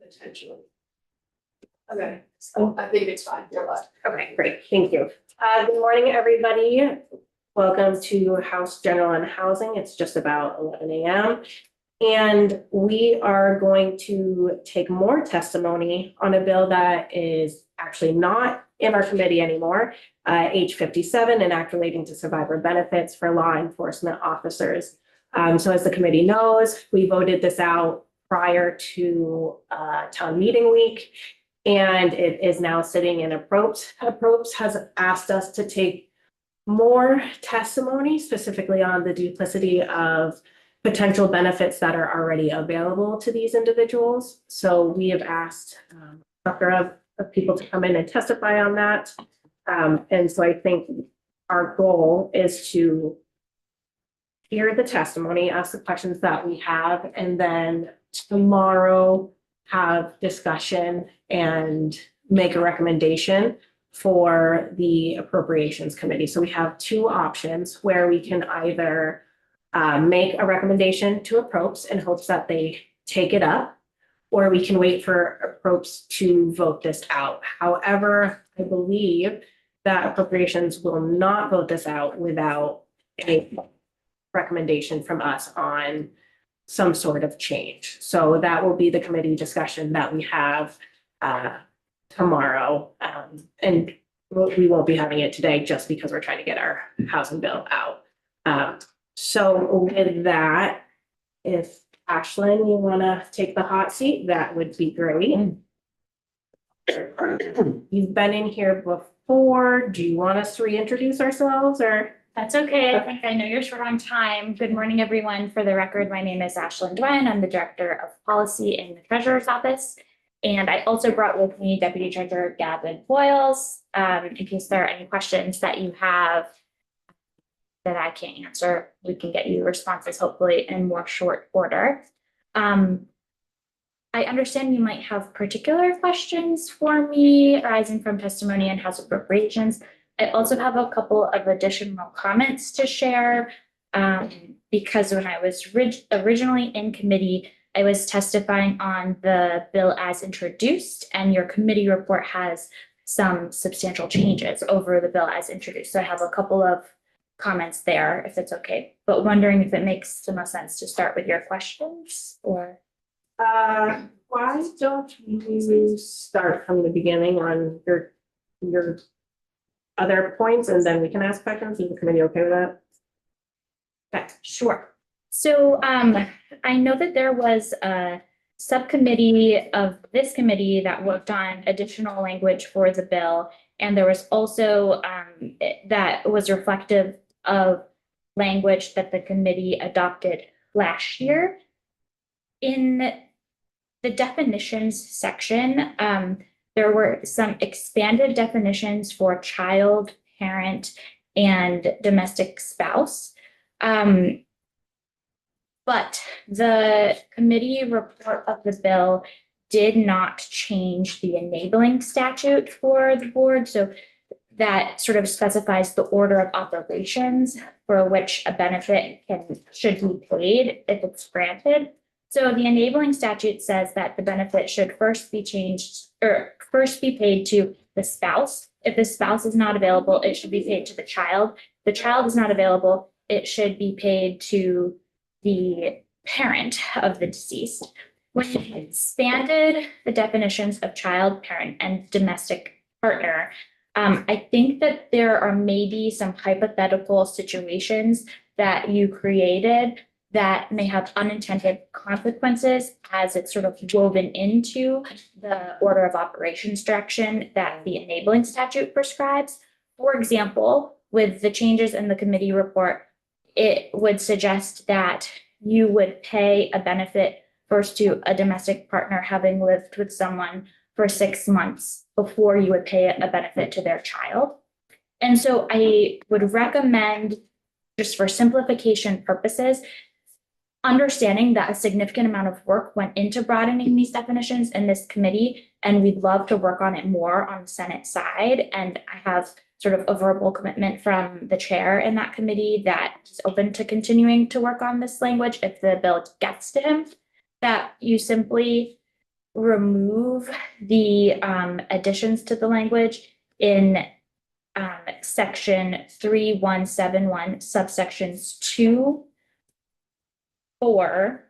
potentially. Okay, so I think it's fine, you're left. Okay, great, thank you. Good morning, everybody. Welcome to House General and Housing. It's just about 11 a.m. And we are going to take more testimony on a bill that is actually not in our committee anymore, H57, an act relating to survivor benefits for law enforcement officers. So as the committee knows, we voted this out prior to town meeting week. And it is now sitting in approps. Approps has asked us to take more testimony, specifically on the duplicity of potential benefits that are already available to these individuals. So we have asked a plethora of people to come in and testify on that. And so I think our goal is to hear the testimony, ask the questions that we have, and then tomorrow have discussion and make a recommendation for the appropriations committee. So we have two options where we can either make a recommendation to approps in hopes that they take it up, or we can wait for approps to vote this out. However, I believe that appropriations will not vote this out without a recommendation from us on some sort of change. So that will be the committee discussion that we have tomorrow. And we won't be having it today just because we're trying to get our housing bill out. So with that, if Ashlyn, you want to take the hot seat, that would be great. You've been in here before. Do you want us to reintroduce ourselves or? That's okay. I think I know you're short on time. Good morning, everyone. For the record, my name is Ashlyn Dwyen. I'm the Director of Policy in the Treasurer's Office. And I also brought with me Deputy Treasurer Gavin Boyles, in case there are any questions that you have that I can't answer. We can get you responses hopefully in more short order. I understand you might have particular questions for me arising from testimony and House appropriations. I also have a couple of additional comments to share because when I was originally in committee, I was testifying on the bill as introduced, and your committee report has some substantial changes over the bill as introduced. So I have a couple of comments there, if it's okay, but wondering if it makes the most sense to start with your questions or. Why don't you start from the beginning on your other points, and then we can ask questions? Is the committee okay with that? Okay, sure. So I know that there was a subcommittee of this committee that worked on additional language for the bill. And there was also that was reflective of language that the committee adopted last year. In the definitions section, there were some expanded definitions for child, parent, and domestic spouse. But the committee report of the bill did not change the enabling statute for the board. So that sort of specifies the order of operations for which a benefit should be paid if it's granted. So the enabling statute says that the benefit should first be paid to the spouse. If the spouse is not available, it should be paid to the child. If the child is not available, it should be paid to the parent of the deceased. When we expanded the definitions of child, parent, and domestic partner, I think that there are maybe some hypothetical situations that you created that may have unintended consequences as it's sort of woven into the order of operations direction that the enabling statute prescribes. For example, with the changes in the committee report, it would suggest that you would pay a benefit first to a domestic partner having lived with someone for 6 months before you would pay a benefit to their child. And so I would recommend, just for simplification purposes, understanding that a significant amount of work went into broadening these definitions in this committee, and we'd love to work on it more on the Senate side. And I have sort of a verbal commitment from the chair in that committee that is open to continuing to work on this language if the bill gets to him, that you simply remove the additions to the language in section 3171 subsections 2, 4,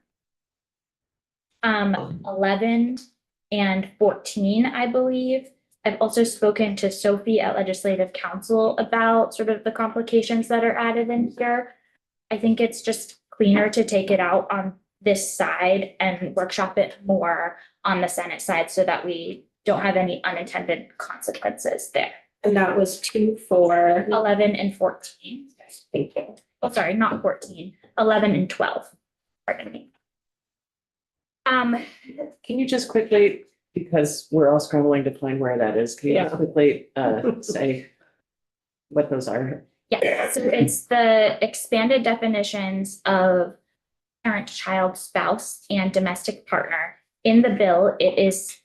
11 and 14, I believe. I've also spoken to Sophie at Legislative Council about sort of the complications that are added in here. I think it's just cleaner to take it out on this side and workshop it more on the Senate side so that we don't have any unintended consequences there. And that was 2, 4. 11 and 14. Thank you. Oh, sorry, not 14, 11 and 12. Pardon me. Can you just quickly, because we're all scrambling to find where that is, can you just quickly say what those are? Yeah, so it's the expanded definitions of parent, child, spouse, and domestic partner. In the bill, it is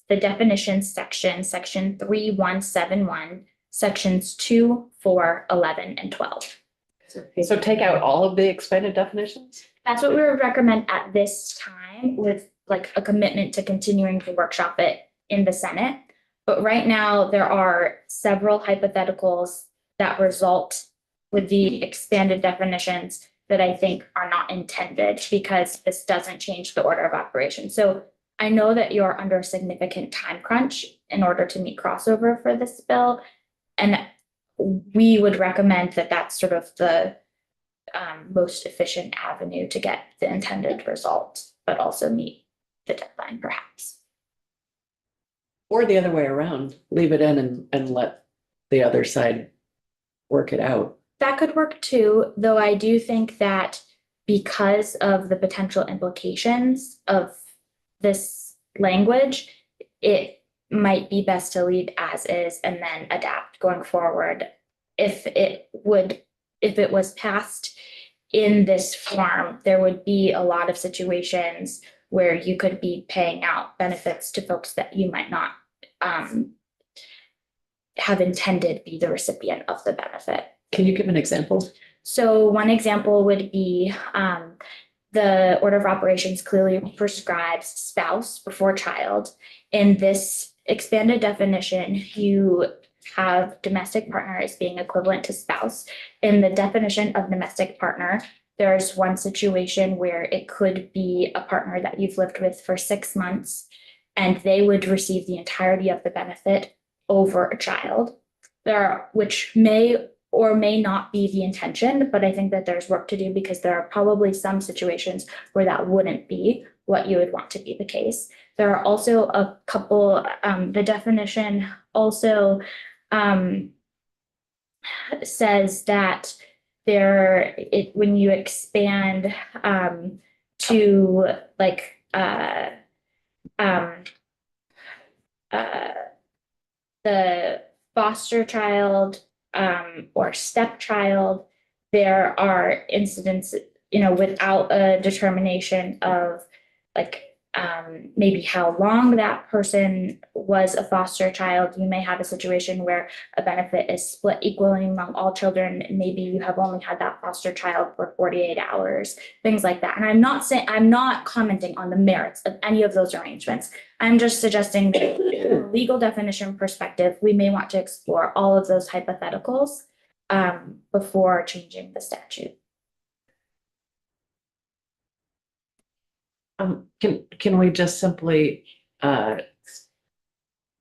the definition section 3171, sections 2, 4, 11, and 12. So take out all of the expanded definitions? That's what we would recommend at this time with like a commitment to continuing to workshop it in the Senate. But right now, there are several hypotheticals that result with the expanded definitions that I think are not intended because this doesn't change the order of operation. So I know that you're under a significant time crunch in order to meet crossover for this bill. And we would recommend that that's sort of the most efficient avenue to get the intended result, but also meet the deadline perhaps. Or the other way around, leave it in and let the other side work it out. That could work too, though I do think that because of the potential implications of this language, it might be best to leave as is and then adapt going forward. If it was passed in this form, there would be a lot of situations where you could be paying out benefits to folks that you might not have intended be the recipient of the benefit. Can you give an example? So one example would be the order of operations clearly prescribes spouse before child. In this expanded definition, you have domestic partner as being equivalent to spouse. In the definition of domestic partner, there's one situation where it could be a partner that you've lived with for 6 months, and they would receive the entirety of the benefit over a child. Which may or may not be the intention, but I think that there's work to do because there are probably some situations where that wouldn't be what you would want to be the case. There are also a couple, the definition also says that when you expand to like the foster child or stepchild, there are incidents, without a determination of like maybe how long that person was a foster child. You may have a situation where a benefit is split equally among all children. Maybe you have only had that foster child for 48 hours, things like that. And I'm not commenting on the merits of any of those arrangements. I'm just suggesting that from a legal definition perspective, we may want to explore all of those hypotheticals before changing the statute. Can we just simply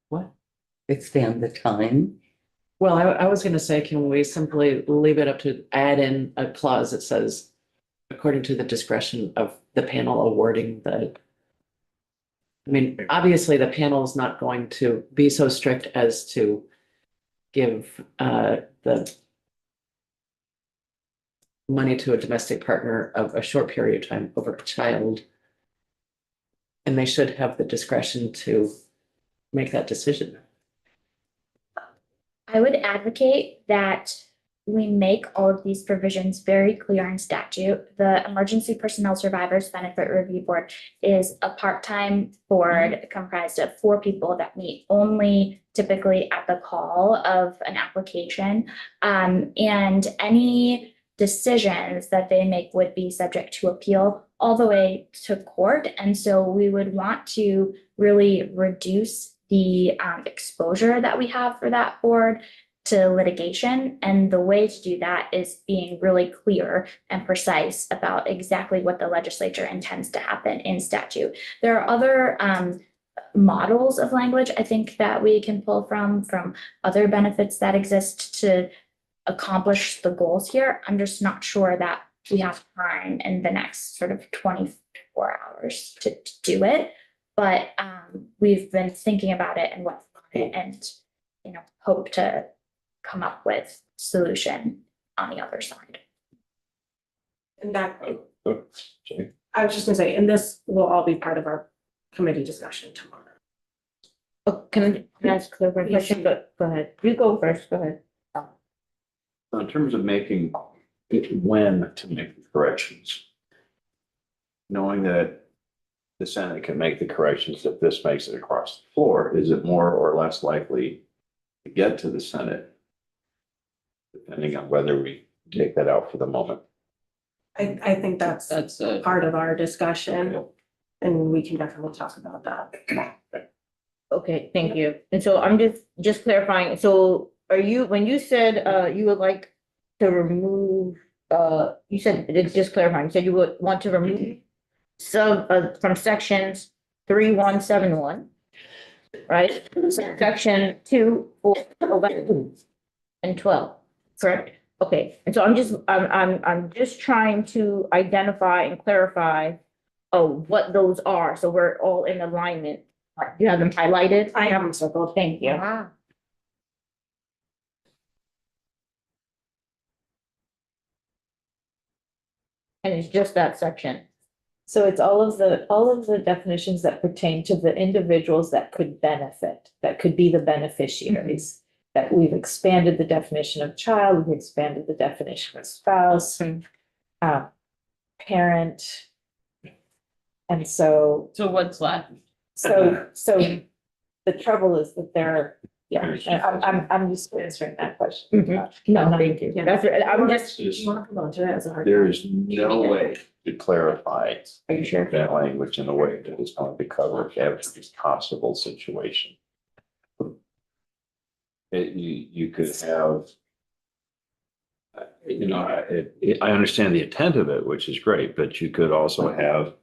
what? Expand the time. Well, I was gonna say, can we simply leave it up to add in a clause that says, according to the discretion of the panel awarding the. I mean, obviously, the panel is not going to be so strict as to give the money to a domestic partner of a short period of time over a child. And they should have the discretion to make that decision. I would advocate that we make all of these provisions very clear in statute. The Emergency Personnel Survivors Benefit Review Board is a part-time board comprised of 4 people that meet only typically at the call of an application. And any decisions that they make would be subject to appeal. all the way to court. And so we would want to really reduce the exposure that we have for that board to litigation. And the way to do that is being really clear and precise about exactly what the legislature intends to happen in statute. There are other models of language, I think, that we can pull from other benefits that exist to accomplish the goals here. I'm just not sure that we have time in the next sort of 24 hours to do it. But we've been thinking about it and what's on it, and hope to come up with solution on the other side. And that, Sorry. I was just gonna say, and this will all be part of our committee discussion tomorrow. Oh, can I ask a quick question? But go ahead. You go first. Go ahead. So in terms of making, when to make the corrections, knowing that the Senate can make the corrections if this makes it across the floor, is it more or less likely to get to the Senate? Depending on whether we take that out for the moment. I think that's That's part of our discussion, and we can definitely talk about that. Okay, thank you. And so I'm just clarifying. So are you, when you said you would like to remove, you said, just clarifying, you said you would want to remove from sections 3171, right? Section 2, 4, 11, and 12, correct? Okay, and so I'm just trying to identify and clarify what those are, so we're all in alignment. You have them highlighted? I have them circled. Thank you. And it's just that section. So it's all of the definitions that pertain to the individuals that could benefit, that could be the beneficiaries. That we've expanded the definition of child, we've expanded the definition of spouse, parent. And so, So what's left? so the trouble is that I'm just answering that question. No, thank you. Yeah. That's, I'm just, Do you want to come on to it as a hard? There is no way to clarify are you sure? that language in a way that is going to cover every possible situation. You could have, I understand the intent of it, which is great, but you could also have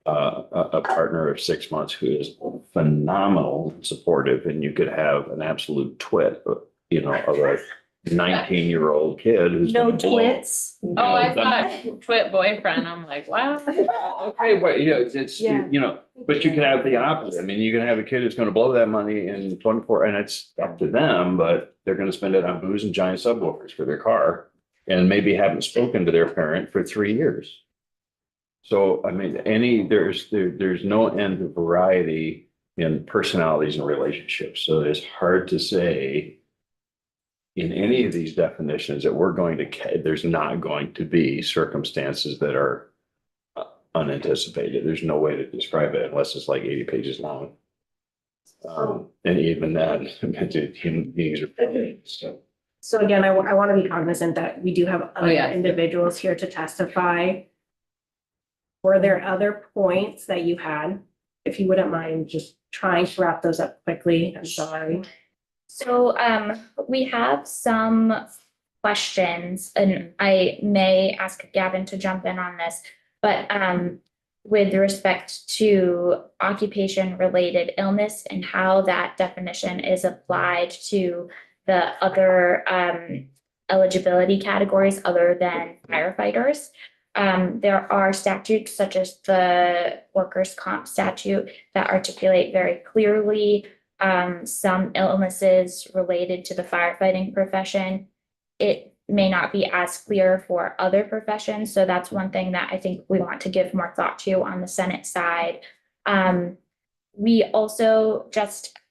a partner of 6 months who is phenomenal, supportive, and you could have an absolute twit, of a 19-year-old kid who's. No gonna blow. twits. Oh, I thought twit boyfriend. I'm like, wow. Okay, but it's, Yeah. but you can have the opposite. I mean, you can have a kid who's gonna blow that money in 24, and it's up to them, but they're gonna spend it on booze and giant subwoofers for their car. And maybe haven't spoken to their parent for 3 years. So, I mean, there's no end to variety in personalities and relationships. So it's hard to say in any of these definitions that there's not going to be circumstances that are unanticipated. There's no way to describe it unless it's like 80 pages long. And even then, human beings are, so. So again, I want to be cognizant that we do have other yeah. individuals here to testify. Were there other points that you had? If you wouldn't mind just trying to wrap those up quickly, I'm sorry. So we have some questions, and I may ask Gavin to jump in on this, but with respect to occupation-related illness and how that definition is applied to the other eligibility categories other than firefighters. There are statutes such as the workers' comp statute that articulate very clearly some illnesses related to the firefighting profession. It may not be as clear for other professions, so that's one thing that I think we want to give more thought to on the Senate side. We also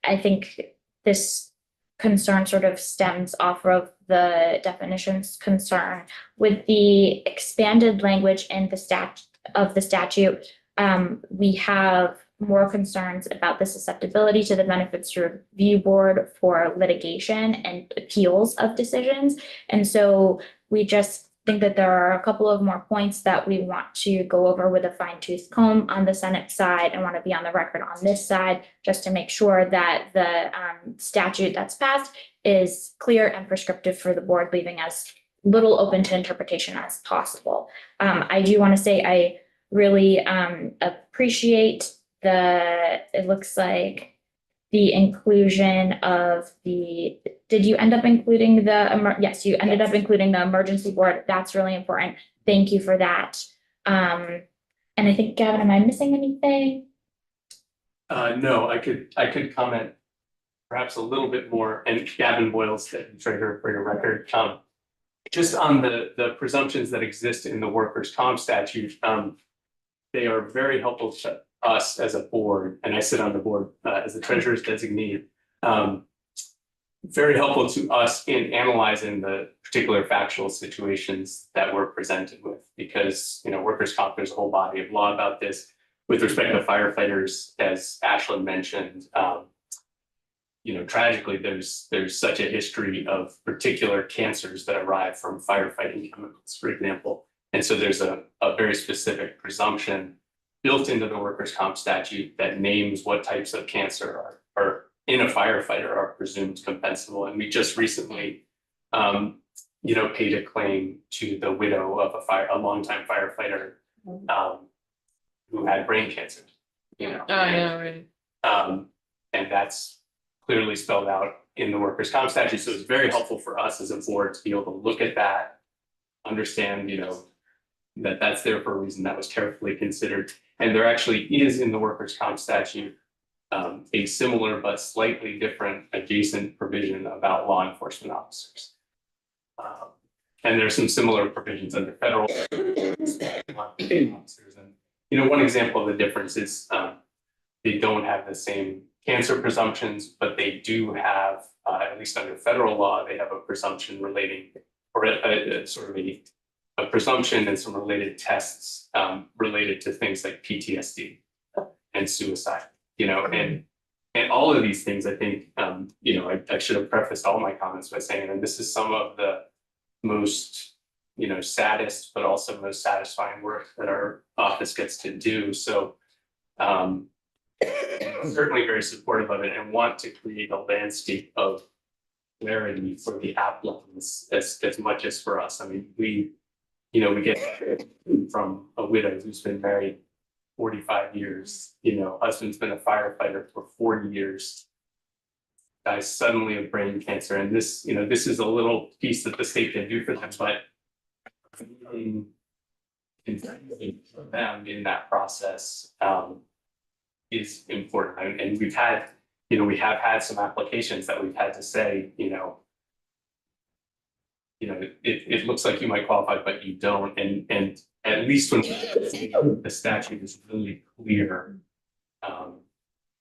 I think this concern sort of stems off of the definitions concern with the expanded language in the statute. We have more concerns about the susceptibility to the Benefits Review Board for litigation and appeals of decisions. And so we just think that there are a couple of more points that we want to go over with a fine tooth comb on the Senate side and want to be on the record on this side, just to make sure that the statute that's passed is clear and prescriptive for the board, leaving as little open to interpretation as possible. I do want to say I really appreciate it looks like the inclusion of did you end up including yes, you ended up including the emergency board. That's really important. Thank you for that. And I think, Gavin, am I missing anything? No, I could comment perhaps a little bit more, and Gavin Boyles, the treasurer for your record. Just on the presumptions that exist in the workers' comp statute, they are very helpful to us as a board, and I sit on the board as the treasurer's designee. Very helpful to us in analyzing the particular factual situations that we're presented with, because, you know, workers' comp, there's a whole body of law about this. With respect to firefighters, as Ashlyn mentioned, you know, tragically, there's such a history of particular cancers that arrive from firefighting chemicals, for example. And so there's a very specific presumption built into the workers' comp statute that names what types of cancer are in a firefighter are presumed compensable. And we just recently, you know, paid a claim to the widow of a longtime firefighter who had brain cancer, you know. right. And that's clearly spelled out in the workers' comp statute. So it's very helpful for us as a board to be able to look at that, understand, you know, that that's there for a reason, that was carefully considered. And there actually is in the workers' comp statute a similar but slightly different adjacent provision about law enforcement officers. And there's some similar provisions under federal officers. And, you know, one example of the difference is they don't have the same cancer presumptions, but they do have, at least under federal law, they have a presumption relating, or a sort of a presumption and some related tests related to things like PTSD and suicide, you know, and all of these things, I think, you know, I should have prefaced all my comments by saying, and this is some of the most, you know, saddest, but also most satisfying work that our office gets to do. So certainly very supportive of it and want to create a landscape of clarity for the applicants as much as for us. I mean, we get from a widow who's been married 45 years, you know, husband's been a firefighter for 40 years, dies suddenly of brain cancer. And this, you know, this is a little piece that the state can do for them, but in them in that process is important. And we've had, you know, we have had some applications that we've had to say, you know, it looks like you might qualify, but you don't. And at least when the statute is really clear,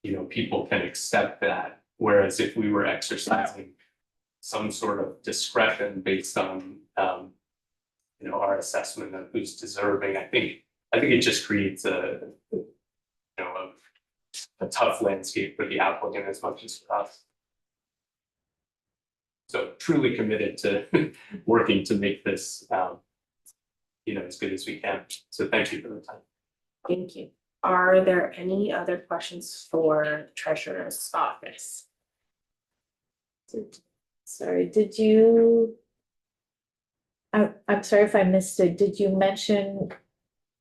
you know, people can accept that. Whereas if we were exercising some sort of discretion based on, you know, our assessment of who's deserving, I think it just creates a tough landscape for the applicant as much as for us. So truly committed to working to make this, you know, as good as we can. So thank you for the time. Thank you. Are there any other questions for the treasurer's office? Sorry, did you? I'm sorry if I missed it. Did you mention?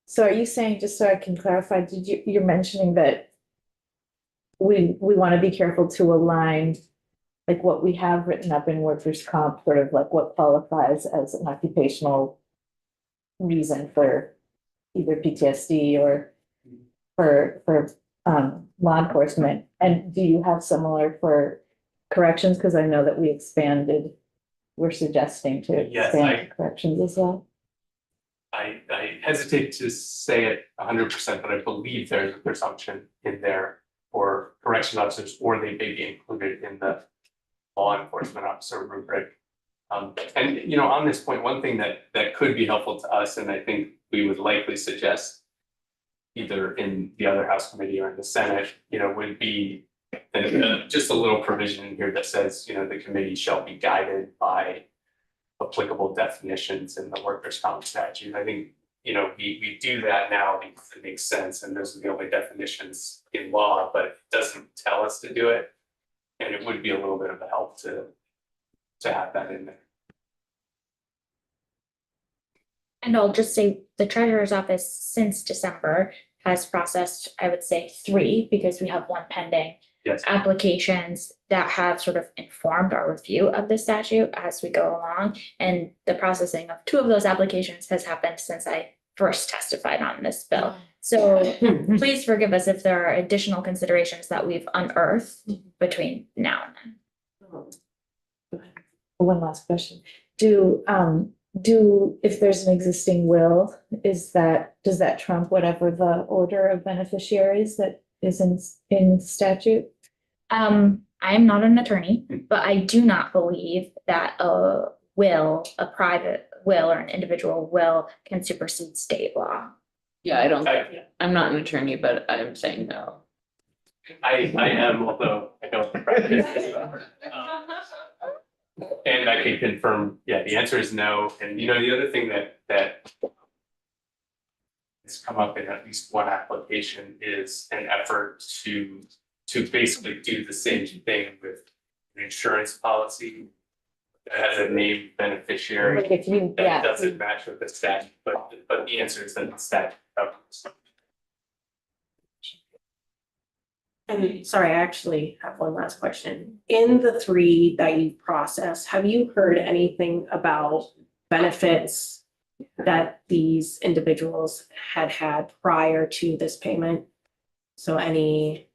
So are you saying, just so I can clarify, you're mentioning that we want to be careful to align like what we have written up in workers' comp, sort of like what qualifies as an occupational reason for either PTSD or for law enforcement. And do you have similar for corrections? Because I know that we're suggesting to Yes, expand corrections as well. I hesitate to say it 100%, but I believe there's a presumption in there for corrections officers, or they may be included in the law enforcement officer rubric. And, you know, on this point, one thing that could be helpful to us, and I think we would likely suggest either in the other House committee or in the Senate, you know, would be just a little provision in here that says, you know, the committee shall be guided by applicable definitions in the workers' comp statute. I think, we do that now because it makes sense and those are the only definitions in law, but it doesn't tell us to do it. And it would be a little bit of a help to have that in there. And I'll just say the treasurer's office since December has processed, I would say 3, because we have 1 pending. Yes. Applications that have sort of informed our review of the statute as we go along. And the processing of 2 of those applications has happened since I first testified on this bill. So please forgive us if there are additional considerations that we've unearthed between now and then. One last question. If there's an existing will, does that trump whatever the order of beneficiaries that is in statute? I am not an attorney, but I do not believe that a private will or an individual will can supersede state law. Yeah, I don't, I- I'm not an attorney, but I'm saying no. I am, although I don't practice. And I can confirm, yeah, the answer is no. And the other thing that has come up in at least one application is an effort to basically do the same thing with an insurance policy that has a named beneficiary. Like if you, That yeah, doesn't match with the statute, but the answer is that the statute covers. And sorry, I actually have one last question. In the 3 that you process, have you heard anything about benefits that these individuals had prior to this payment? So any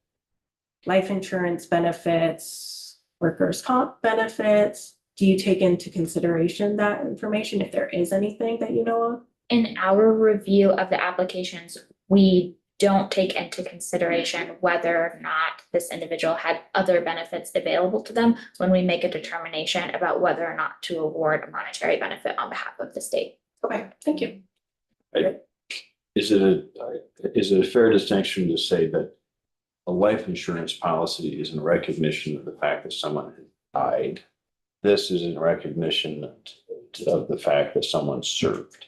life insurance benefits, workers' comp benefits? Do you take into consideration that information if there is anything that you know of? In our review of the applications, we don't take into consideration whether or not this individual had other benefits available to them when we make a determination about whether or not to award a monetary benefit on behalf of the state. Okay, thank you. Is it a fair distinction to say that a life insurance policy is in recognition of the fact that someone has died? This is in recognition of the fact that someone served.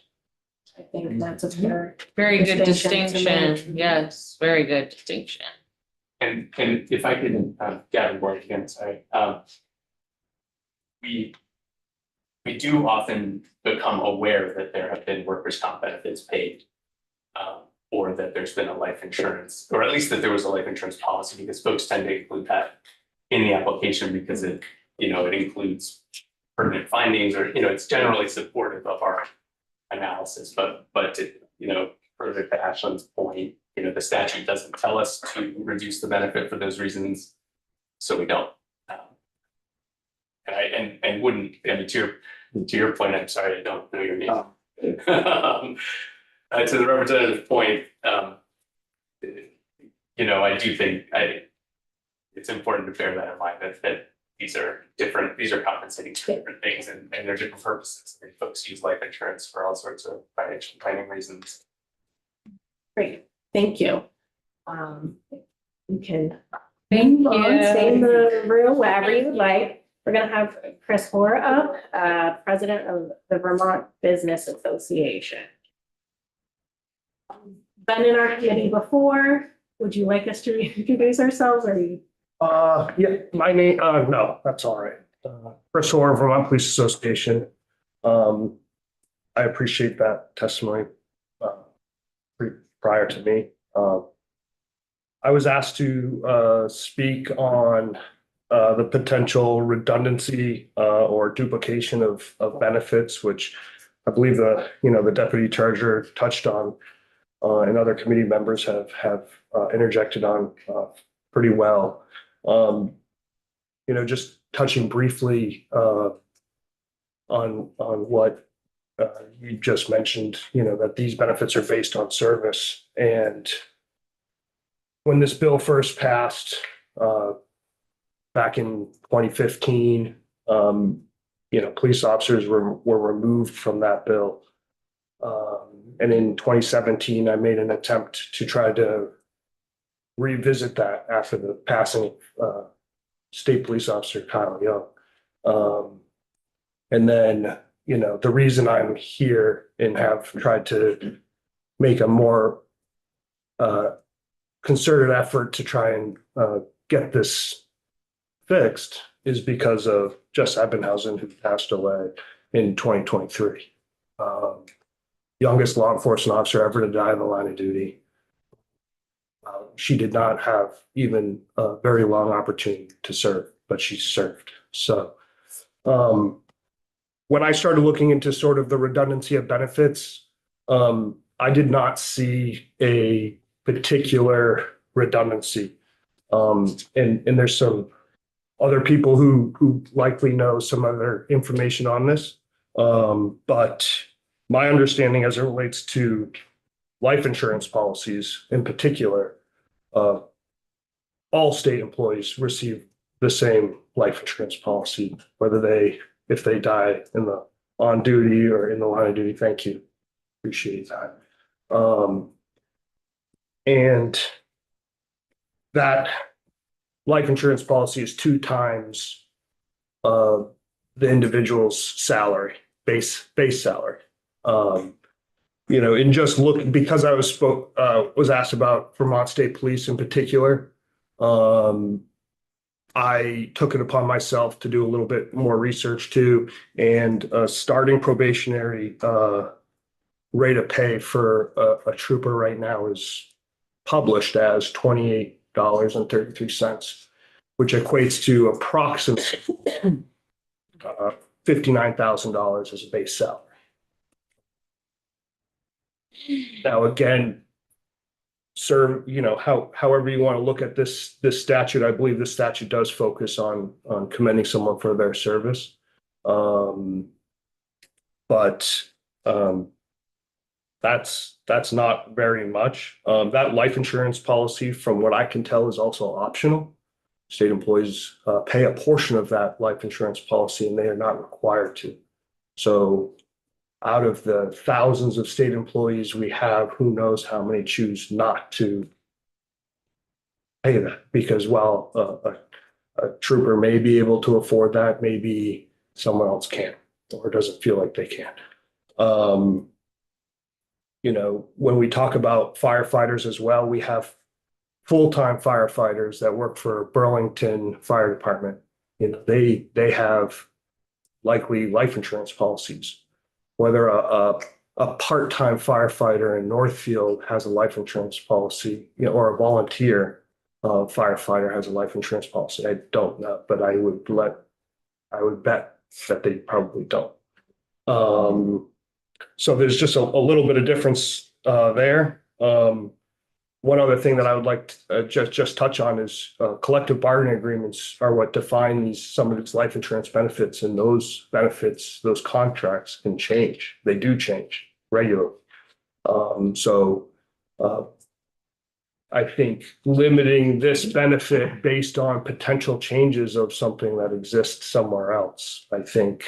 I think that's a fair. Very good Distinction to make. distinction. Yes, very good distinction. And if I can, Gavin Boyd again, sorry. We do often become aware that there have been workers' comp benefits paid. Or that there's been a life insurance, or at least that there was a life insurance policy, because folks tend to include that in the application because it includes pertinent findings, or, it's generally supportive of our analysis, but further to Ashland's point, the statute doesn't tell us to reduce the benefit for those reasons, so we don't. And wouldn't, to your point, I'm sorry, I don't know your name. To the representative's point, I do think it's important to bear that in mind, that these are compensating for different things and they're different purposes. And folks use life insurance for all sorts of financial planning reasons. Great, thank you. You can Thank move on, you. stay in the room wherever you like. We're gonna have Chris Hoare up, president of the Vermont Business Association. Been in our committee before. Would you like us to introduce ourselves, or you? Yeah, my name, no, that's all right. Chris Hoare, Vermont Police Association. I appreciate that testimony, prior to me. I was asked to, speak on, the potential redundancy, or duplication of benefits, which I believe the deputy treasurer touched on. And other committee members have interjected on pretty well. Just touching briefly on what you just mentioned, that these benefits are based on service. And when this bill first passed back in 2015, police officers were removed from that bill. And in 2017, I made an attempt to try to revisit that after the passing of State Police Officer Kyle Young. And then, the reason I'm here and have tried to make a more concerted effort to try and get this fixed is because of Jess Ebenhausen, who passed away in 2023. Youngest law enforcement officer ever to die in the line of duty. She did not have even a very long opportunity to serve, but she served. So when I started looking into sort of the redundancy of benefits, I did not see a particular redundancy. And there's some other people who likely know some other information on this. But my understanding as it relates to life insurance policies in particular, all state employees receive the same life insurance policy, if they die on duty or in the line of duty. Thank you. Appreciate that. And that life insurance policy is 2 times the individual's salary, base salary. In just looking, because I was asked about Vermont State Police in particular, I took it upon myself to do a little bit more research too, and starting probationary rate of pay for a trooper right now is published as $28.33, which equates to approximately $59,000 as a base salary. Now, again, however you want to look at this statute, I believe this statute does focus on commending someone for their service. But that's not very much. That life insurance policy, from what I can tell, is also optional. State employees pay a portion of that life insurance policy, and they are not required to. So out of the thousands of state employees we have, who knows how many choose not to pay that, because while a trooper may be able to afford that, maybe someone else can't or doesn't feel like they can. When we talk about firefighters as well, we have full-time firefighters that work for Burlington Fire Department. They have likely life insurance policies. Whether a part-time firefighter in Northfield has a life insurance policy, or a volunteer firefighter has a life insurance policy, I don't know, but I would bet that they probably don't. So there's just a little bit of difference there. One other thing that I would like to just touch on is collective bargaining agreements are what define some of these life insurance benefits, and those benefits, those contracts can change. They do change regularly. I think limiting this benefit based on potential changes of something that exists somewhere else, I think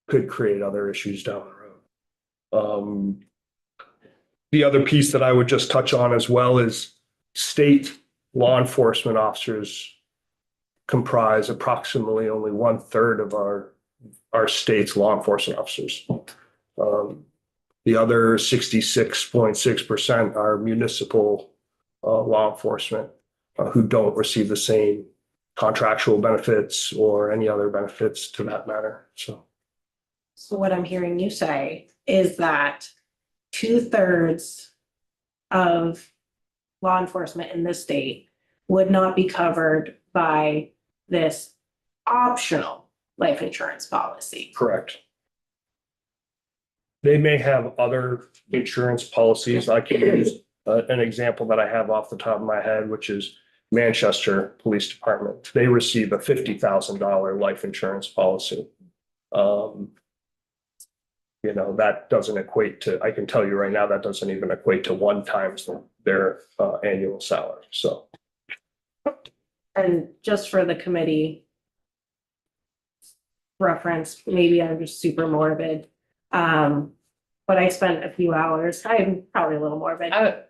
could create other issues down the road. The other piece that I would just touch on as well is state law enforcement officers comprise approximately only 1/3 of our state's law enforcement officers. The other 66.6% are municipal law enforcement who don't receive the same contractual benefits or any other benefits to that matter. So what I'm hearing you say is that 2/3 of law enforcement in this state would not be covered by this optional life insurance policy. Correct. They may have other insurance policies. I can use an example that I have off the top of my head, which is Manchester Police Department. They receive a $50,000 life insurance policy. That doesn't equate to, I can tell you right now, that doesn't even equate to 1 times their annual salary. So. And just for the committee reference, maybe I'm just super morbid. But I spent a few hours, I'm probably a little morbid. I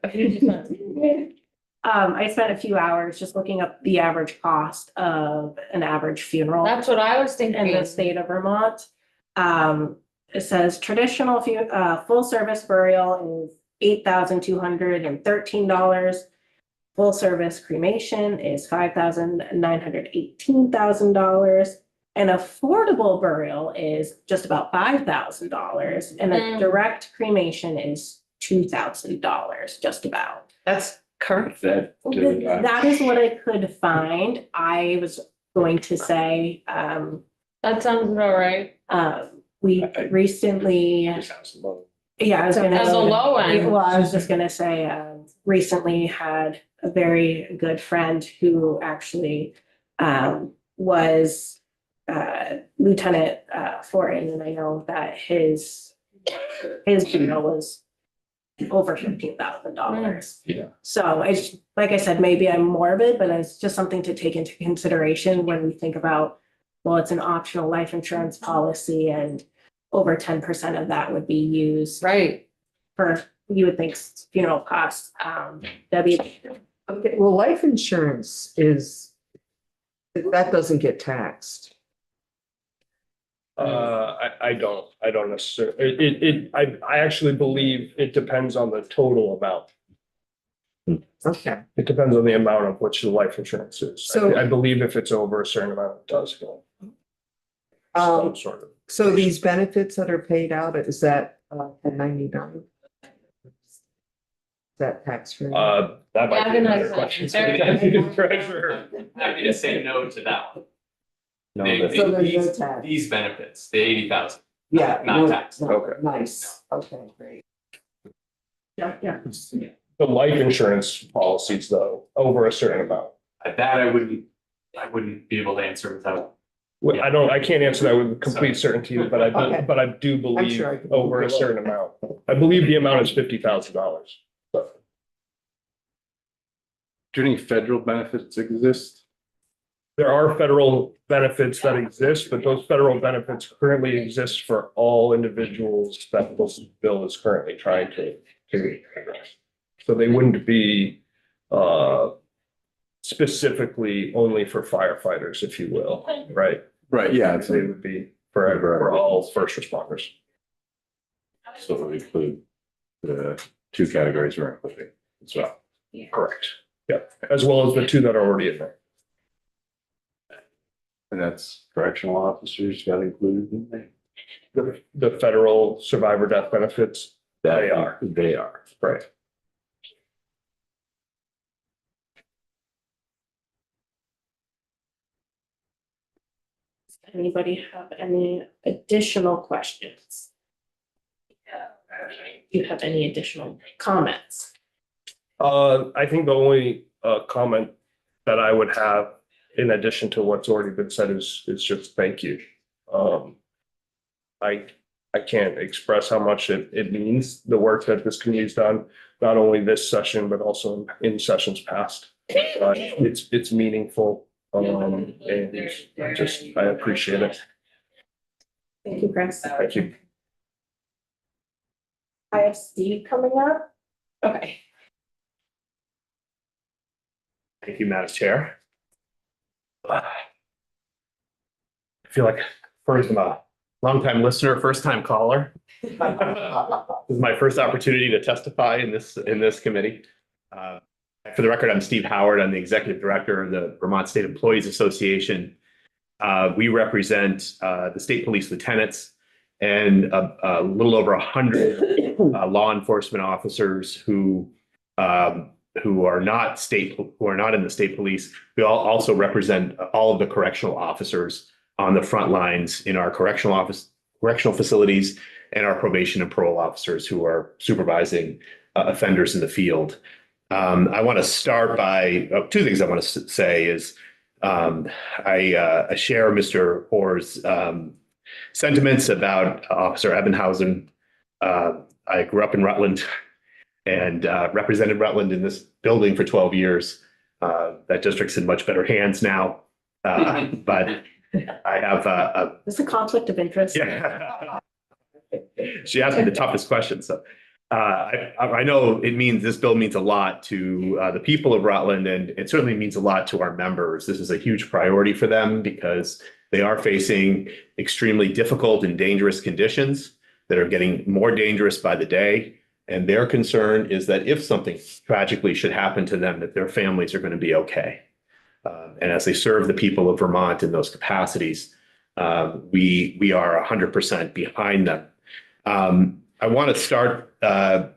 spent a few hours just looking up the average cost of an average funeral That's what I was in thinking. the state of Vermont. It says traditional full-service burial is $8,213. Full-service cremation is $5,918,000. An affordable burial is just about $5,000, and a direct cremation is $2,000, just about. That's current. That, That is what I could find. I was going to say, That sounds about right. we recently, yeah, I was gonna. As a low end. Well, I was just gonna say, recently had a very good friend who actually, was, Lieutenant, Fortin, and I know that his funeral was over $15,000. Yeah. So it's, like I said, maybe I'm morbid, but it's just something to take into consideration when we think about, well, it's an optional life insurance policy and over 10% of that would be used Right. for, you would think, funeral costs. Debbie, Okay, well, life insurance that doesn't get taxed. I don't necessarily, I actually believe it depends on the total amount. Okay. It depends on the amount of which the life insurance is. So- I believe if it's over a certain amount, it does go. Some sort of. So these benefits that are paid out, is that 1099? Is that tax free? That might be Gavin has another that. question. Very- Treasurer. Happy to say no to that one. No, They- that's- So there's no these- tax. These benefits, the 80,000. Yeah. not no, taxed. no, Okay. Nice, okay, great. yeah. The life insurance policies though, over a certain amount. That I wouldn't be able to answer without. Well, I can't answer that with complete certainty, but Okay. I do believe sure I can over a Google it. certain amount. I believe the amount is $50,000. Do any federal benefits exist? There are federal benefits that exist, but those federal benefits currently exist for all individuals that this bill is currently trying to address. So they wouldn't be specifically only for firefighters, if you will, right? Right, yeah, They would be for all first responders. So it would include the two categories we're including as well. Correct. Yep, as well as the two that are already in there. And that's correctional officers got included in there? The federal survivor death benefits, They are. They are. right? Does anybody have any additional questions? Do you have any additional comments? I think the only comment that I would have in addition to what's already been said is just thank you. I can't express how much it means, the work that this community's done, not only this session, but also in sessions past. It's meaningful, and I appreciate it. Thank you, Chris. Thank you. I have Steve coming up. Okay. Thank you, Madam Chair. I feel like first I'm a longtime listener, first time caller. This is my first opportunity to testify in this committee. For the record, I'm Steve Howard. I'm the Executive Director of the Vermont State Employees Association. We represent the state police lieutenants and a little over 100 law enforcement officers who are not in the state police. We also represent all of the correctional officers on the front lines in our correctional facilities and our probation and parole officers who are supervising offenders in the field. I want to start by two things I want to say is I share Mr. Orr's sentiments about Officer Ebenhausen. I grew up in Rutland and represented Rutland in this building for 12 years. That district's in much better hands now. But I have This is a conflict of interest. yeah. She asked me the toughest question. So I know this bill means a lot to the people of Rutland, and it certainly means a lot to our members. This is a huge priority for them because They are facing extremely difficult and dangerous conditions that are getting more dangerous by the day. And their concern is that if something tragically should happen to them, that their families are going to be okay. And as they serve the people of Vermont in those capacities, we are 100% behind them. I want to start by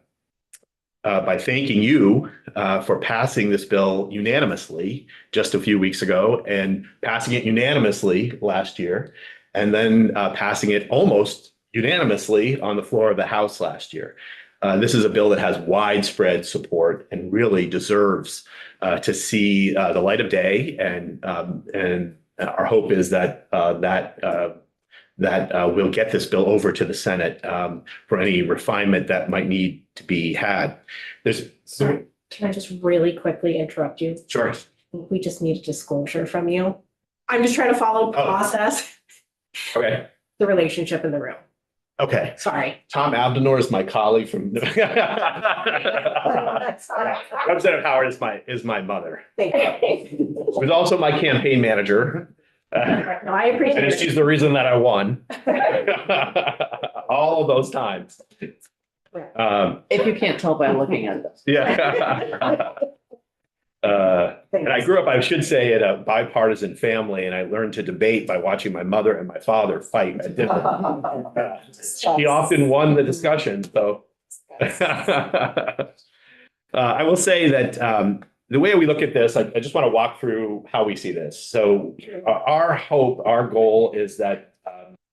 thanking you for passing this bill unanimously just a few weeks ago, and passing it unanimously last year, and then passing it almost unanimously on the floor of the House last year. This is a bill that has widespread support and really deserves to see the light of day. And our hope is that we'll get this bill over to the Senate for any refinement that might need to be had. Sorry, can I just really quickly interrupt you? Sure. We just need a disclosure from you. I'm just trying to follow process, Okay. the relationship in the room. Okay. Sorry. Tom Abdenor is my colleague from. Representative Howard is my mother. Thank you. Who's also my campaign manager. No, I appreciate And it. she's the reason that I won. All of those times. If you can't tell by looking at this. Yeah. And I grew up, I should say, in a bipartisan family, and I learned to debate by watching my mother and my father fight. She often won the discussion, so. I will say that the way we look at this, I just want to walk through how we see this. So our hope, our goal is that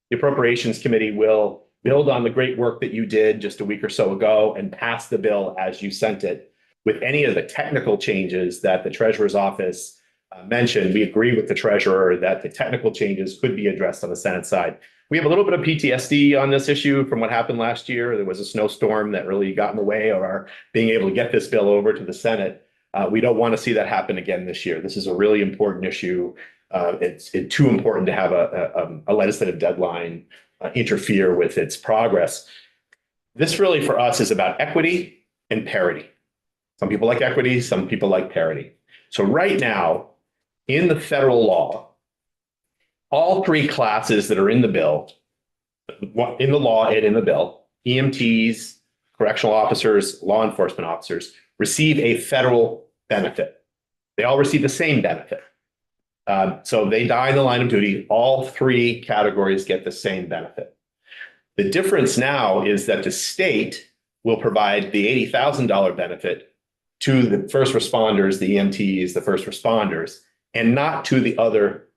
the Appropriations Committee will build on the great work that you did just a week or so ago and pass the bill as you sent it, with any of the technical changes that the Treasurer's Office mentioned. We agree with the Treasurer that the technical changes could be addressed on the Senate side. We have a little bit of PTSD on this issue from what happened last year. There was a snowstorm that really got in the way of our being able to get this bill over to the Senate. We don't want to see that happen again this year. This is a really important issue. It's too important to have a legislative deadline interfere with its progress. This really for us is about equity and parity. Some people like equity, some people like parity. So right now, in the federal law, all three classes that are in the bill, in the law and in the bill, EMTs, correctional officers, law enforcement officers, receive a federal benefit. They all receive the same benefit. So they die in the line of duty, all three categories get the same benefit. The difference now is that the state will provide the $80,000 benefit to the first responders, the EMTs, the first responders, and not to the other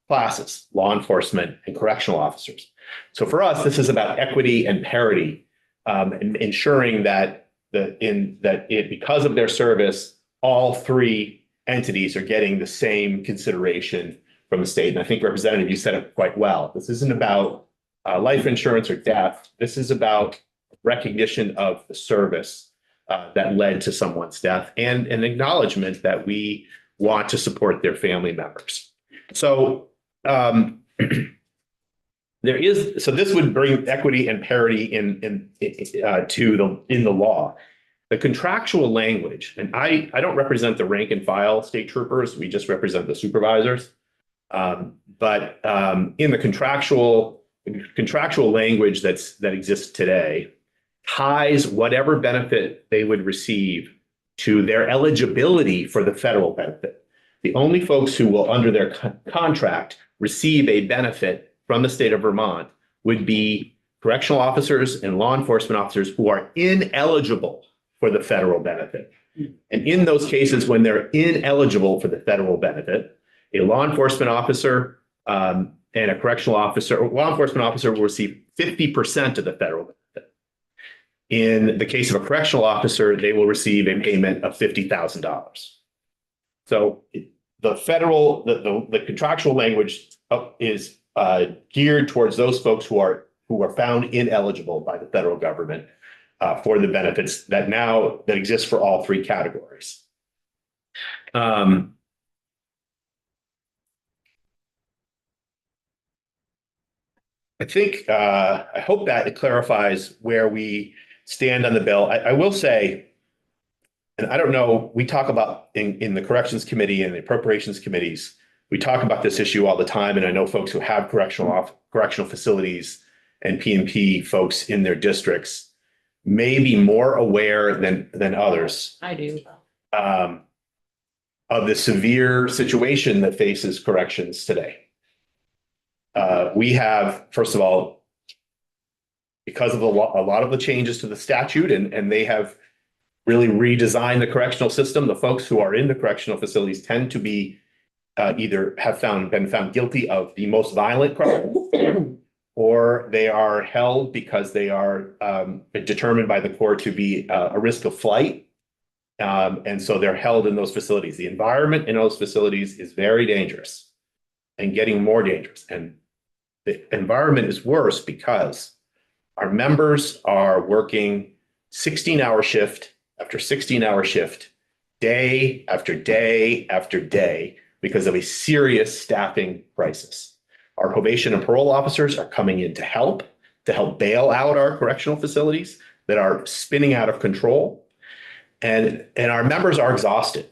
classes, law enforcement and correctional officers. So for us, this is about equity and parity, and ensuring that because of their service, all three entities are getting the same consideration from the state. And I think, Representative, you said it quite well. This isn't about life insurance or death. This is about recognition of the service that led to someone's death, and an acknowledgement that we want to support their family members. So this would bring equity and parity in the law. The contractual language, and I don't represent the rank and file state troopers, we just represent the supervisors. But in the contractual language that exists today, ties whatever benefit they would receive to their eligibility for the federal benefit. The only folks who will, under their contract, receive a benefit from the state of Vermont would be correctional officers and law enforcement officers who are ineligible for the federal benefit. And in those cases, when they're ineligible for the federal benefit, a law enforcement officer and a correctional officer, or law enforcement officer will receive 50% of the federal benefit. In the case of a correctional officer, they will receive a payment of $50,000. So the contractual language is geared towards those folks who are found ineligible by the federal government for the benefits that exist for all three categories. I think, I hope that it clarifies where we stand on the bill. I will say, and I don't know, we talk about in the Corrections Committee and the Appropriations Committees, we talk about this issue all the time, and I know folks who have correctional facilities and P&P folks in their districts may be more aware than others I do. of the severe situation that faces corrections today. We have, first of all, because of a lot of the changes to the statute, and they have really redesigned the correctional system, the folks who are in the correctional facilities tend to be either have been found guilty of the most violent crimes, or they are held because they are determined by the court to be a risk of flight. And so they're held in those facilities. The environment in those facilities is very dangerous and getting more dangerous. And the environment is worse because our members are working 16-hour shift after 16-hour shift, day after day after day, because of a serious staffing crisis. Our probation and parole officers are coming in to help bail out our correctional facilities that are spinning out of control. And our members are exhausted.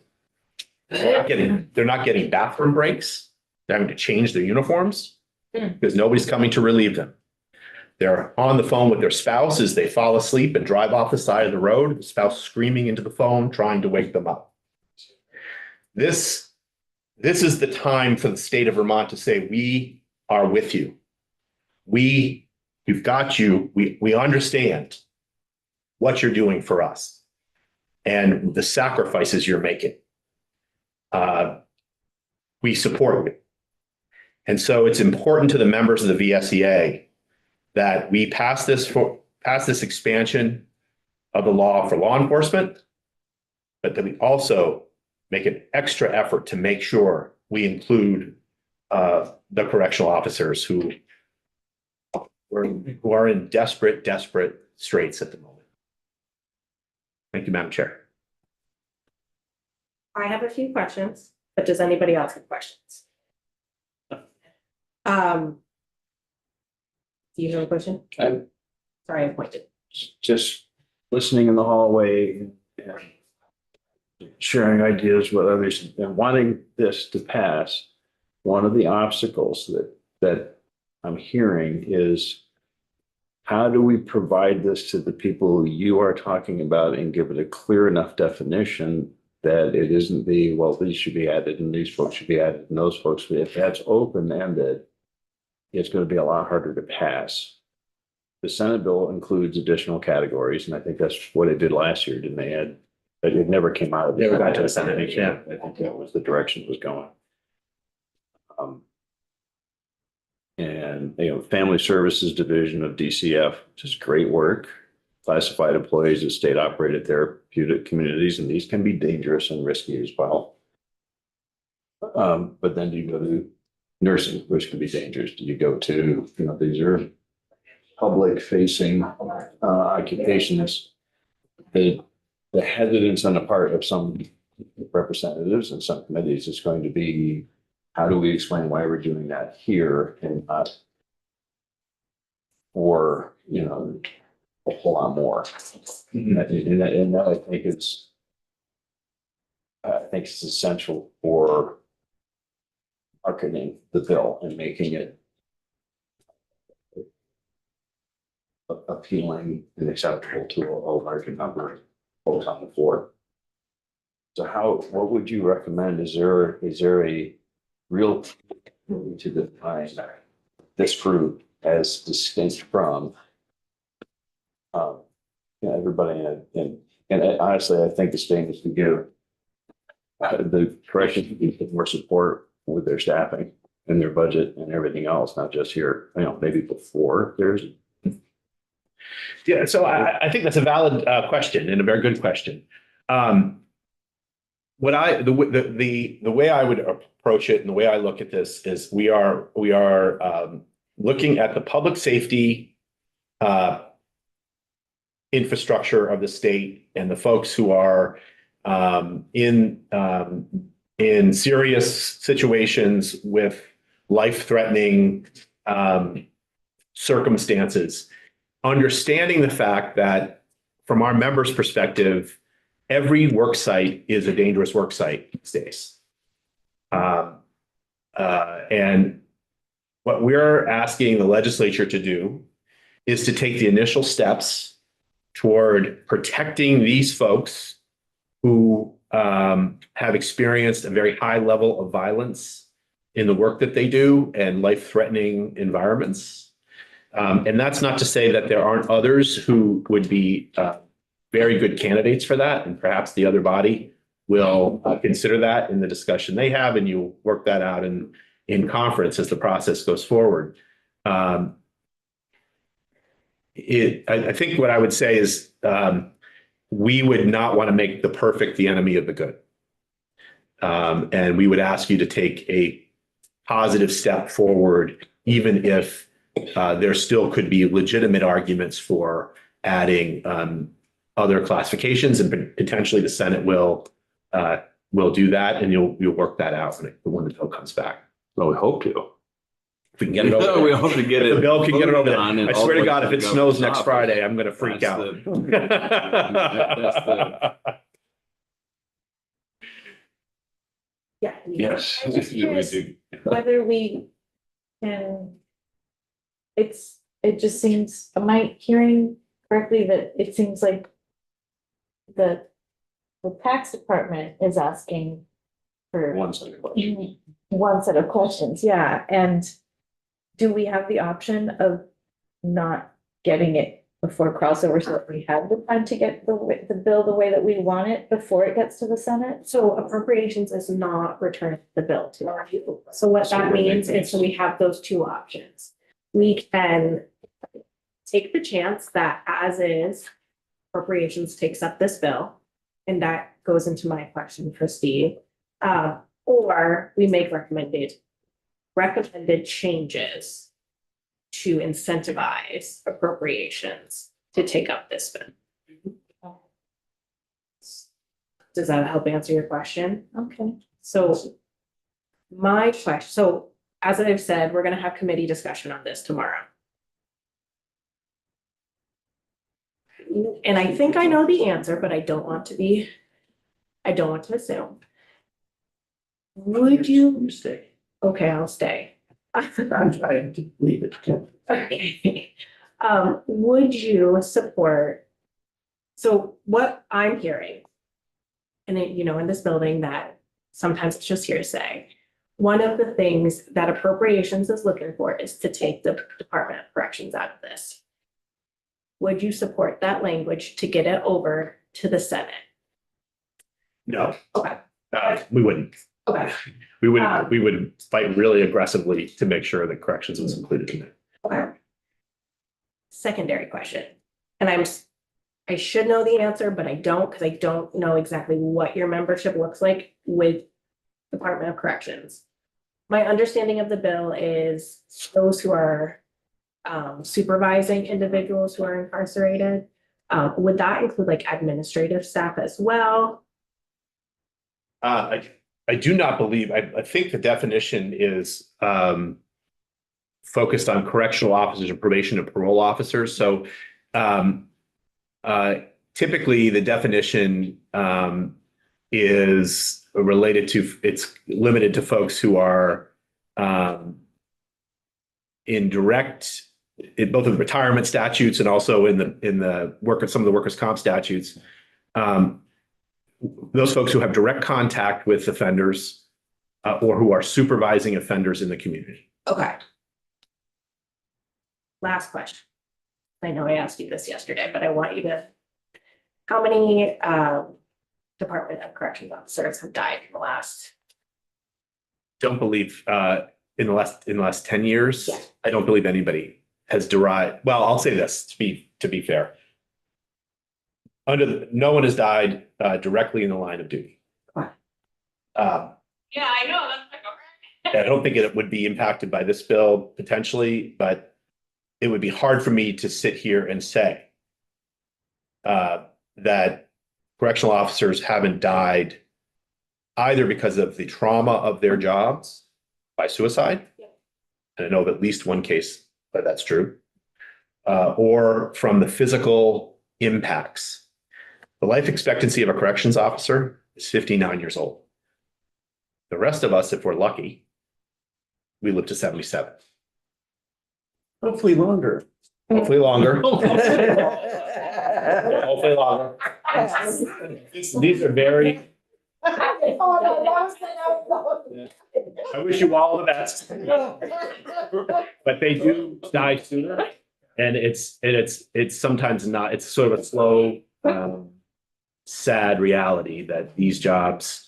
They're not getting bathroom breaks. They're having to change their uniforms because nobody's coming to relieve them. They're on the phone with their spouse as they fall asleep and drive off the side of the road, the spouse screaming into the phone, trying to wake them up. This is the time for the state of Vermont to say, we are with you. We've got you. We understand what you're doing for us and the sacrifices you're making. We support you. And so it's important to the members of the VSEA that we pass this expansion of the law for law enforcement, but that we also make an extra effort to make sure we include the correctional officers who are in desperate straits at the moment. Thank you, Madam Chair. I have a few questions, but does anybody else have questions? Do you have a question? I'm Sorry, I pointed. just listening in the hallway and sharing ideas with others and wanting this to pass. One of the obstacles that I'm hearing is, how do we provide this to the people you are talking about and give it a clear enough definition that it isn't well, these should be added and these folks should be added and those folks, if that's open-ended, it's going to be a lot harder to pass. The Senate bill includes additional categories, and I think that's what it did last year, didn't they? But it never came out of the. Never got to the Senate, yeah. I think that was the direction it was going. And, Family Services Division of DCF, just great work. Classified employees of state-operated therapeutic communities, and these can be dangerous and risky as well. But then you go to nursing, which can be dangerous. You go to, these are public-facing occupations. The hesitance on the part of some representatives and some committees is going to be, how do we explain why we're doing that here and not for, a whole lot more? And that I think it's essential for marketing the bill and making it appealing and acceptable to a larger number of folks on the floor. So what would you recommend? Is there a real to define this group as distinct from everybody and honestly, I think the state needs to give the corrections people more support with their staffing and their budget and everything else, not just here, maybe before there's. Yeah, so I think that's a valid question and a very good question. The way I would approach it and the way I look at this is we are looking at the public safety infrastructure of the state and the folks who are in serious situations with life-threatening circumstances, understanding the fact that from our members' perspective, every work site is a dangerous work site these days. And what we're asking the legislature to do is to take the initial steps toward protecting these folks who have experienced a very high level of violence in the work that they do and life-threatening environments. And that's not to say that there aren't others who would be very good candidates for that, and perhaps the other body will consider that in the discussion they have, and you'll work that out in conference as the process goes forward. I think what I would say is we would not want to make the perfect the enemy of the good. And we would ask you to take a positive step forward, even if there still could be legitimate arguments for adding other classifications, and potentially the Senate will do that, and you'll work that out when the bill comes back. Well, we hope to. If we can get it over. We hope to get If it. the bill can get it over. done and I swear to God, if it ultimately snows go to next the Friday, I'm gonna freak That's out. Yeah. Yes. I'm just we curious do. whether we can, it just seems, am I hearing correctly that it seems like the tax department is asking for One second question. one set of questions, yeah, and do we have the option of not getting it before crossover, so that we have the time to get the bill the way that we want it before it gets to the Senate? So appropriations is not returning the bill to you. So what So that we're means making- is we have those two options. We can take the chance that as is appropriations takes up this bill. And that goes into my question for Steve. Or we make recommended changes to incentivize appropriations to take up this bill. Does that help answer your question? Okay. So my question, so as I've said, we're gonna have committee discussion on this tomorrow. And I think I know the answer, but I don't want to assume. Would you, Stay. okay, I'll stay. I'm trying to leave it. Okay. Would you support? So what I'm hearing, and it, in this building that sometimes it's just hearsay. One of the things that appropriations is looking for is to take the Department of Corrections out of this. Would you support that language to get it over to the Senate? No, Okay, we wouldn't. okay, We would fight really aggressively to make sure that corrections was included in it. okay. Secondary question, and I should know the answer, but I don't, because I don't know exactly what your membership looks like with Department of Corrections. My understanding of the bill is those who are supervising individuals who are incarcerated. Would that include like administrative staff as well? I do not believe, I think the definition is focused on correctional officers and probation and parole officers. So typically the definition is related to, it's limited to folks who are in direct, in both of the retirement statutes and also in the work of some of the workers' comp statutes. Those folks who have direct contact with offenders or who are supervising offenders in the community. Okay. Last question. I know I asked you this yesterday, but I want you to, how many Department of Corrections officers have died in the last? Don't believe in the last 10 years, Yeah. I don't believe anybody has derived, well, I'll say this to be fair. No one has died directly in the line of duty. Wow. Yeah, I know, that's like, all right. I don't think it would be impacted by this bill potentially, but it would be hard for me to sit here and say that correctional officers haven't died either because of the trauma of their jobs by suicide. And I know of at least one case that that's true, or from the physical impacts. The life expectancy of a corrections officer is 59 years old. The rest of us, if we're lucky, we live to 77. Hopefully longer. Hopefully longer. Hopefully longer. These are very, I wish you all the best. But they do die sooner. And it's sometimes not, it's sort of a slow, sad reality that these jobs,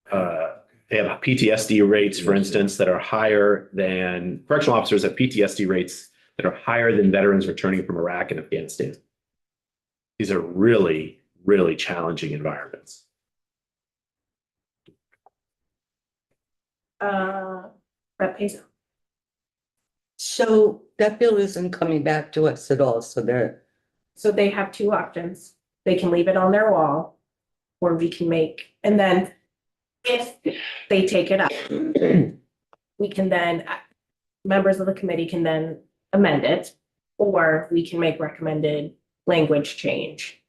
they have PTSD rates, for instance, that are higher than correctional officers have PTSD rates that are higher than veterans returning from Iraq and Afghanistan. These are really, really challenging environments. Rep. Hazel. So that bill isn't coming back to us at all, so they're, So they have two options. They can leave it on their wall, or we can make, and then if they take it up, we can then, members of the committee can then amend it, or we can make recommended language change.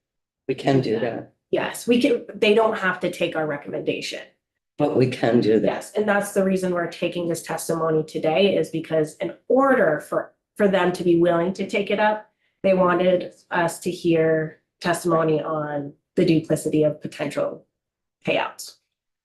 we can do that, Yes, we can, they don't have to take our recommendation. but we can do that. Yes, and that's the reason we're taking this testimony today, is because in order for them to be willing to take it up, they wanted us to hear testimony on the duplicity of potential payouts.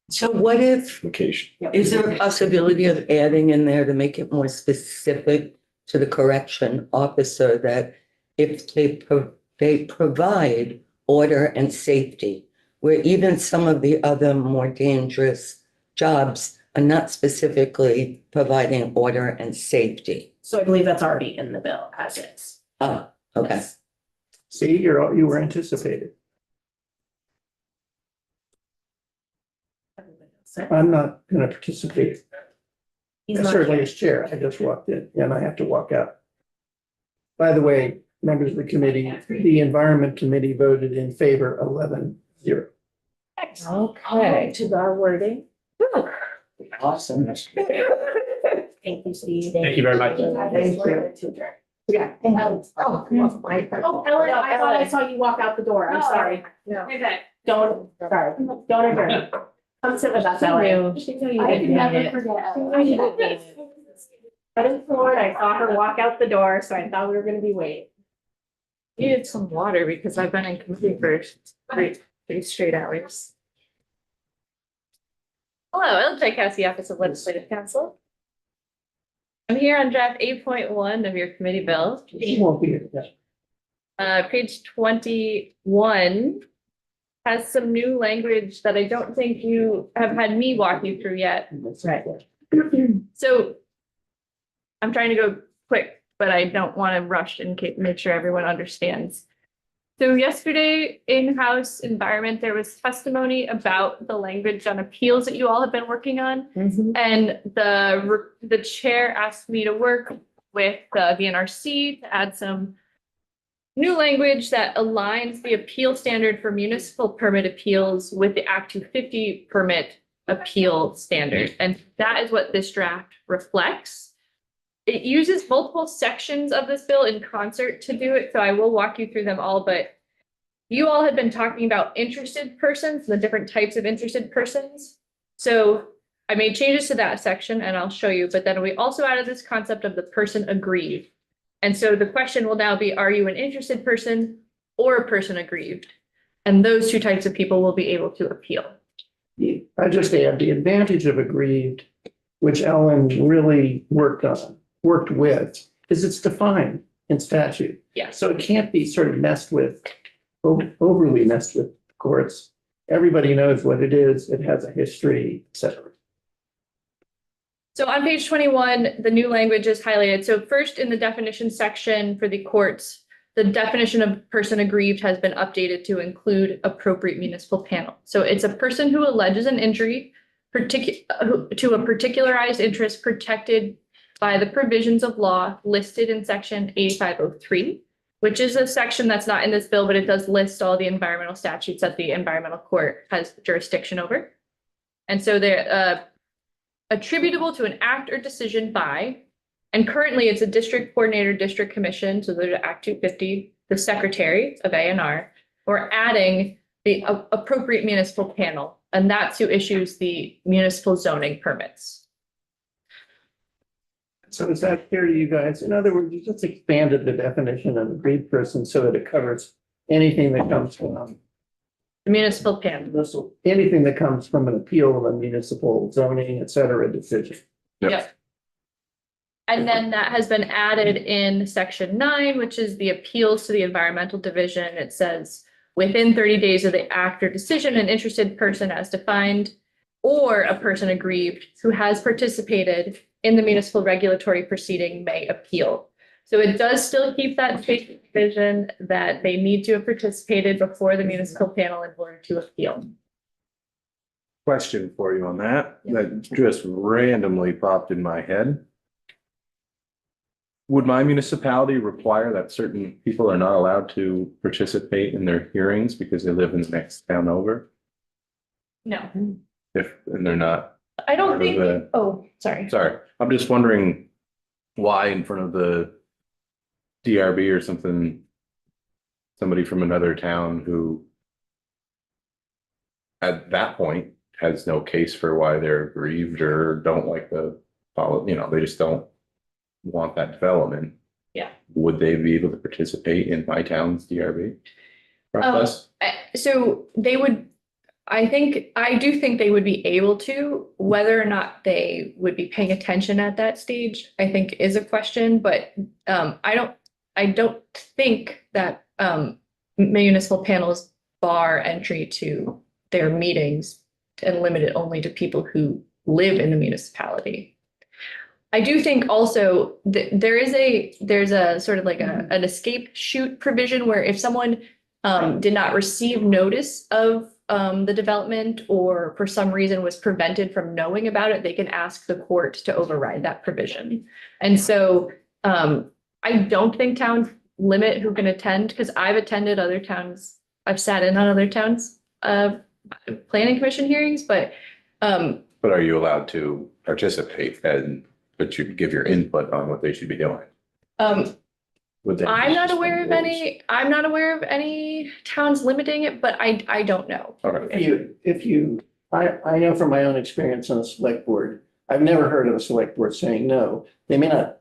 So what if, Vacation. is there a possibility of adding in there to make it more specific to the correction officer that if they provide order and safety, where even some of the other more dangerous jobs are not specifically providing order and safety? So I believe that's already in the bill as is. Oh, okay. Yes. See, you were anticipated. I'm not gonna participate. He's not Certainly here. as chair, I just walked in and I have to walk out. By the way, members of the committee, the Environment Committee voted in favor 11-0. Okay. To the wording. Awesome. Thank you, Steve. Thank you very much. Thank you. Yeah. Oh, Ellen, I thought I saw you walk out the door. I'm sorry. Okay. Don't, sorry, don't adjourn. Come sit with us, Ellen. I can never forget. I didn't floor, I saw her walk out the door, so I thought we were gonna be waiting. Needed some water because I've been in committee for three straight hours. Hello, Ellen Tchaikovsky, Office of Legislative Counsel. I'm here on draft 8.1 of your committee bill. He won't be here. Page 21 has some new language that I don't think you have had me walk you through yet. That's right. So I'm trying to go quick, but I don't want to rush and make sure everyone understands. So yesterday in House Environment, there was testimony about the language on appeals that you all have been working on. And the chair asked me to work with the VNRC to add some new language that aligns the appeal standard for municipal permit appeals with the Act 250 permit appeal standard. And that is what this draft reflects. It uses multiple sections of this bill in concert to do it, so I will walk you through them all, but you all had been talking about interested persons, the different types of interested persons. So I made changes to that section and I'll show you, but then we also added this concept of the person aggrieved. And so the question will now be, are you an interested person or a person aggrieved? And those two types of people will be able to appeal. I just add the advantage of aggrieved, which Ellen really worked with, is it's defined in statute. Yeah. So it can't be sort of overly messed with courts. Everybody knows what it is. It has a history, et cetera. So on page 21, the new language is highlighted. So first in the definition section for the courts, the definition of person aggrieved has been updated to include appropriate municipal panel. So it's a person who alleges an injury to a particularized interest protected by the provisions of law listed in section 8503, which is a section that's not in this bill, but it does list all the environmental statutes that the environmental court has jurisdiction over. And so they're attributable to an act or decision by, and currently it's a district coordinator, district commission, so there's Act 250, the secretary of ANR, or adding the appropriate municipal panel, and that's who issues the municipal zoning permits. So is that clear to you guys? In other words, you just expanded the definition of aggrieved person so that it covers anything that comes from Municipal panel. anything that comes from an appeal of a municipal zoning, et cetera, decision. Yep. And then that has been added in section 9, which is the appeals to the environmental division. It says, within 30 days of the act or decision, an interested person as defined or a person aggrieved who has participated in the municipal regulatory proceeding may appeal. So it does still keep that basic provision that they need to have participated before the municipal panel in order to appeal. Question for you on that, that just randomly popped in my head. Would my municipality require that certain people are not allowed to participate in their hearings because they live in the next town over? No, And they're not, I don't Part of think, the- oh, sorry. sorry, I'm just wondering why in front of the DRB or something, somebody from another town who at that point has no case for why they're aggrieved or don't like the, they just don't want that development. Yeah. Would they be able to participate in my town's DRB process? So they would, I do think they would be able to, whether or not they would be paying attention at that stage, I think is a question, but I don't think that municipal panels bar entry to their meetings and limit it only to people who live in the municipality. I do think also that there's a sort of like an escape chute provision where if someone did not receive notice of the development or for some reason was prevented from knowing about it, they can ask the court to override that provision. And so I don't think towns limit who can attend, because I've attended other towns, I've sat in on other towns planning commission hearings, but But are you allowed to participate but you give your input on what they should be doing? Would that be I'm not just aware of rules? I'm not aware of any towns limiting it, but I don't know. Okay. I know from my own experience on the select board, I've never heard of a select board saying no. They may not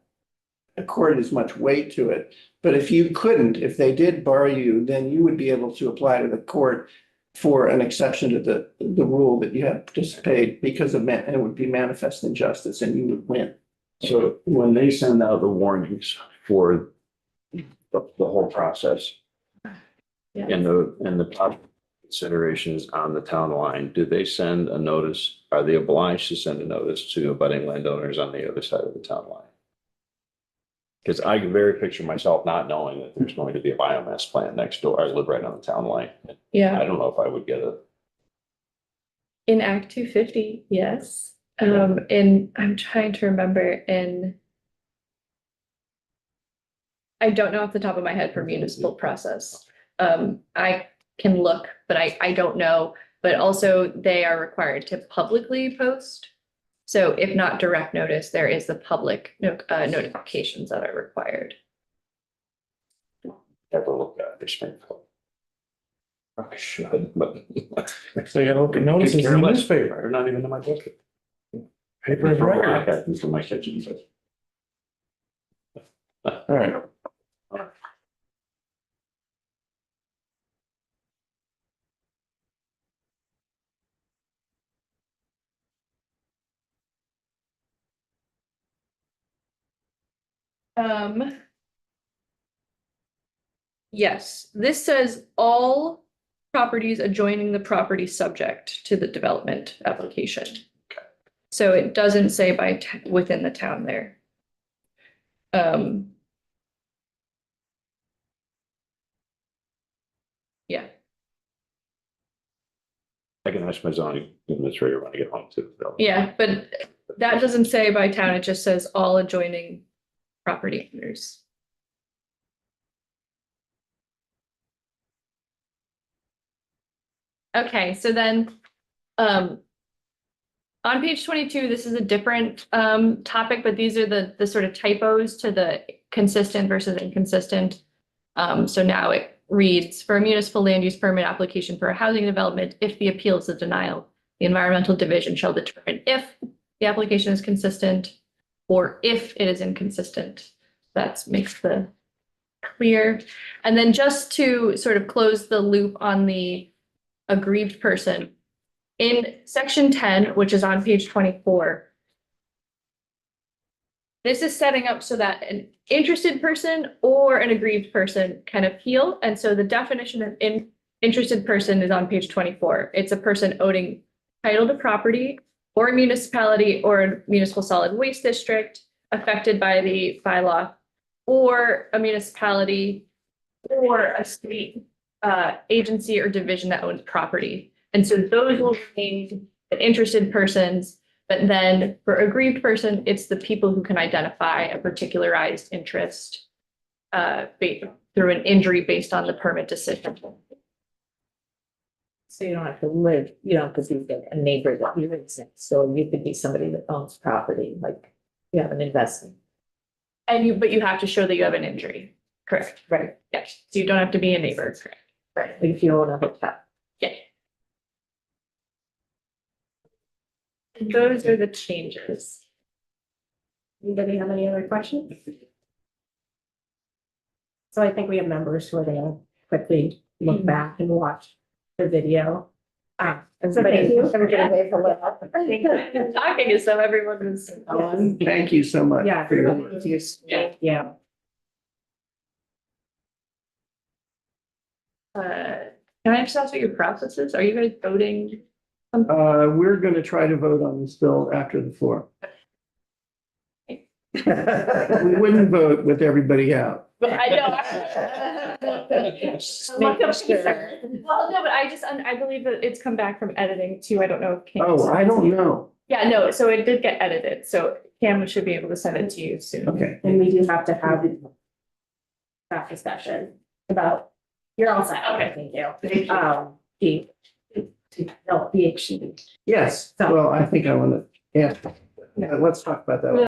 accord as much weight to it, but if if they did bar you, then you would be able to apply to the court for an exception to the rule that you have participated because of, and it would be manifest injustice and you would win. So when they send out the warnings for the whole process Yeah. and the top considerations on the town line, do they send a notice? Are they obliged to send a notice to abutting landowners on the other side of the town line? Because I can very picture myself not knowing that there's going to be a biomass plant next door. I live right on the town line. Yeah, I don't know if I would get it. in Act 250, yes. And I'm trying to remember I don't know off the top of my head for municipal process. I can look, but I don't know. But also they are required to publicly post. So if not direct notice, there is the public notifications that are required. Ever look at it, Springfield. I should, but. So you gotta look at notices in the newspaper. They're not even in my book. Paper of record. These are my kitchen. All right. Yes, this says all properties adjoining the property subject to the development application. So it doesn't say within the town there. Yeah, I can ask my zoning administrator when I get home too. yeah, but that doesn't say by town, it just says all adjoining property owners. Okay, so then, on page 22, this is a different topic, but these are the sort of typos to the consistent versus inconsistent. So now it reads, for a municipal land use permit application for a housing development, if the appeal is a denial, the environmental division shall determine if the application is consistent or if it is inconsistent. That makes the clear. And then just to sort of close the loop on the aggrieved person, in section 10, which is on page 24, this is setting up so that an interested person or an aggrieved person can appeal. And so the definition of interested person is on page 24. It's a person owning title to property or a municipality or a municipal solid waste district affected by the bylaw, or a municipality or a state agency or division that owns property. And so those will remain the interested persons. But then for aggrieved person, it's the people who can identify a particularized interest through an injury based on the permit decision. So you don't have to live, you don't have to be a neighbor that you live in. So you could be somebody that owns property, like you have an investment. But you have to show that you have an injury. Correct. Right. Yes. So you don't have to be a neighbor. Correct. Right. Like if you own a hotel. Yeah. Those are the changes. Anybody have any other questions? So I think we have members who are gonna quickly look back and watch the video. So thank you. Talking is so everyone is. Thank you so much. Yeah. for your work. Yeah. Can I just ask what your process is? Are you guys voting? We're gonna try to vote on this bill after the floor. We wouldn't vote with everybody out. But I know. Making sure. Well, no, but I believe that it's come back from editing too. I don't know if Cam. Oh, I don't know. Yeah, no, so it did get edited, so Cam should be able to send it to you soon. Okay. And we do have to have that discussion about, you're all set. Okay, thank you. No, PhD. Yes, well, I think I wanna, yeah, let's talk about that.